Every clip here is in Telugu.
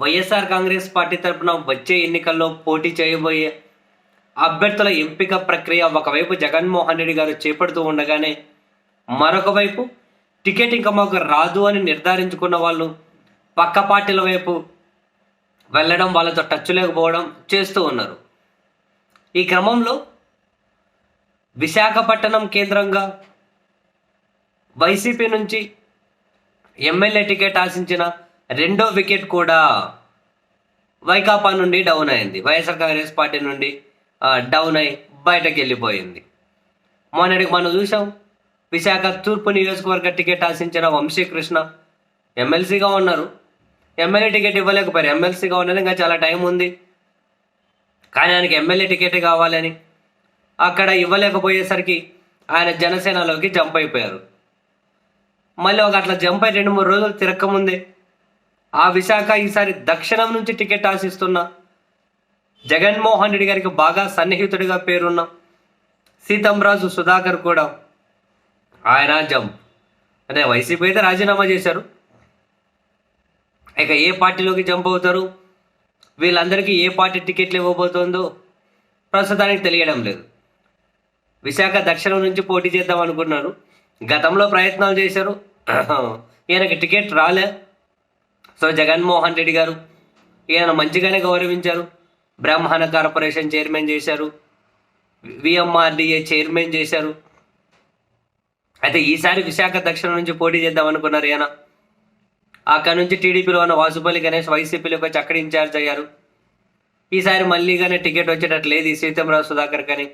వైఎస్ఆర్ కాంగ్రెస్ పార్టీ తరపున వచ్చే ఎన్నికల్లో పోటీ చేయబోయే అభ్యర్థుల ఎంపిక ప్రక్రియ ఒకవైపు జగన్మోహన్ రెడ్డి గారు చేపడుతూ ఉండగానే మరొక వైపు టికెట్ ఇంకా మాకు రాదు అని నిర్ధారించుకున్న వాళ్ళు పక్క పార్టీల వైపు వెళ్ళడం, వాళ్ళతో టచ్ లేకపోవడం చేస్తూ ఉన్నారు. ఈ క్రమంలో విశాఖపట్నం కేంద్రంగా వైసీపీ నుంచి ఎమ్మెల్యే టికెట్ ఆశించిన రెండో వికెట్ కూడా వైకాపా నుండి డౌన్ అయింది. వైఎస్ఆర్ కాంగ్రెస్ పార్టీ నుండి డౌన్ అయి బయటకు వెళ్ళిపోయింది. మొన్నటికి మనం చూసాం, విశాఖ తూర్పు నియోజకవర్గ టికెట్ ఆశించిన వంశీకృష్ణ ఎమ్మెల్సీగా ఉన్నారు. ఎమ్మెల్యే టికెట్ ఇవ్వలేకపోయారు. ఎమ్మెల్సీగా ఉన్నారు, ఇంకా చాలా టైం ఉంది, కానీ ఆయనకి ఎమ్మెల్యే టికెట్ కావాలని అక్కడ ఇవ్వలేకపోయేసరికి ఆయన జనసేనలోకి జంప్ అయిపోయారు. మళ్ళీ ఒక అట్లా జంప్ అయి 2-3 రోజులు తిరక్కముందే ఆ విశాఖ ఈసారి దక్షిణం నుంచి టికెట్ ఆశిస్తున్న జగన్మోహన్ రెడ్డి గారికి బాగా సన్నిహితుడిగా పేరున్న సీతంరాజు సుధాకర్ కూడా ఆయన జంప్ అంటే వైసీపీ అయితే రాజీనామా చేశారు. ఇక ఏ పార్టీలోకి జంప్ అవుతారు, వీళ్ళందరికీ ఏ పార్టీ టికెట్లు ఇవ్వబోతుందో ప్రస్తుతానికి తెలియడం లేదు. విశాఖ దక్షిణం నుంచి పోటీ చేద్దాం అనుకున్నారు, గతంలో ప్రయత్నాలు చేశారు, ఈయనకి టికెట్ రాలే. సో జగన్మోహన్ రెడ్డి గారు ఈయన మంచిగానే గౌరవించారు. బ్రాహ్మణ కార్పొరేషన్ చైర్మన్ చేశారు, విఎంఆర్డిఏ చైర్మన్ చేశారు. అయితే ఈసారి విశాఖ దక్షిణం నుంచి పోటీ చేద్దాం అనుకున్నారు ఈయన. అక్కడ నుంచి టీడీపీలో ఉన్న వాసుపల్లి గణేష్ వైసీపీలోకి వచ్చి అక్కడ ఇన్ఛార్జ్ అయ్యారు. ఈసారి మళ్ళీగానే టికెట్ వచ్చేటట్లు లేదు ఈ సీతంరాజు సుధాకర్ కానీ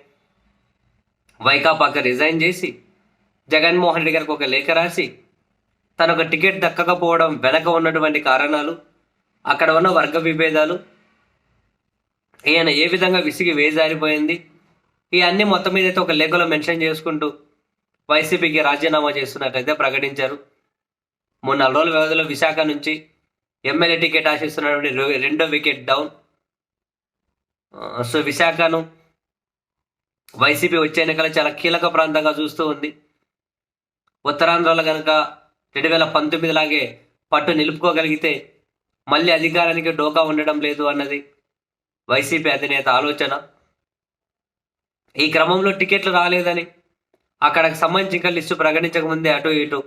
వైకాపాకి రిజైన్ చేసి జగన్మోహన్ రెడ్డి గారికి ఒక లేఖ రాసి తనకు టికెట్ దక్కకపోవడం వెనక ఉన్నటువంటి కారణాలు, అక్కడ ఉన్న వర్గ విభేదాలు, ఈయన ఏ విధంగా విసిగి వేజారిపోయింది, ఇవన్నీ మొత్తం మీద అయితే ఒక లేఖలో మెన్షన్ చేసుకుంటూ వైసీపీకి రాజీనామా చేస్తున్నట్లయితే ప్రకటించారు. 3-4 రోజుల వ్యవధిలో విశాఖ నుంచి ఎమ్మెల్యే టికెట్ ఆశిస్తున్నటువంటి రెండో వికెట్ డౌన్. సో విశాఖను వైసీపీ వచ్చే ఎన్నికలు చాలా కీలక ప్రాంతంగా చూస్తూ ఉంది. ఉత్తరాంధ్రలో కనుక 2019 లాగే పట్టు నిలుపుకోగలిగితే మళ్ళీ అధికారానికి డోకా ఉండడం లేదు అన్నది వైసీపీ అధినేత ఆలోచన. ఈ క్రమంలో టికెట్లు రాలేదని అక్కడికి సంబంధించి ఇంకా లిస్టు ప్రకటించకముందే అటు ఇటు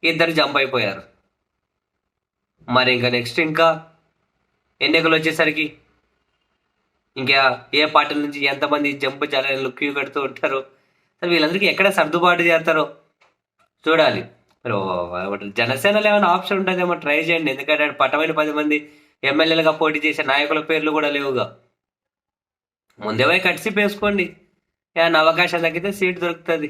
ఇద్దరు జంప్ అయిపోయారు. మరి ఇంకా నెక్స్ట్ ఇంకా ఎన్నికలు వచ్చేసరికి ఇంకా ఏ పార్టీల నుంచి ఎంతమంది జంప్ ఛానళ్ళు క్యూ కడుతూ ఉంటారో, వీళ్ళందరికీ ఎక్కడ సర్దుబాటు చేస్తారో చూడాలి. జనసేనలో ఏమైనా ఆప్షన్ ఉంటుందేమో ట్రై చేయండి, ఎందుకంటే పట్టమైన 10 మంది ఎమ్మెల్యేలుగా పోటీ చేసే నాయకుల పేర్లు కూడా లేవుగా. ముందే కట్సి పేసుకోండి, ఏమైనా అవకాశం తగ్గితే సీట్ దొరుకుతుంది.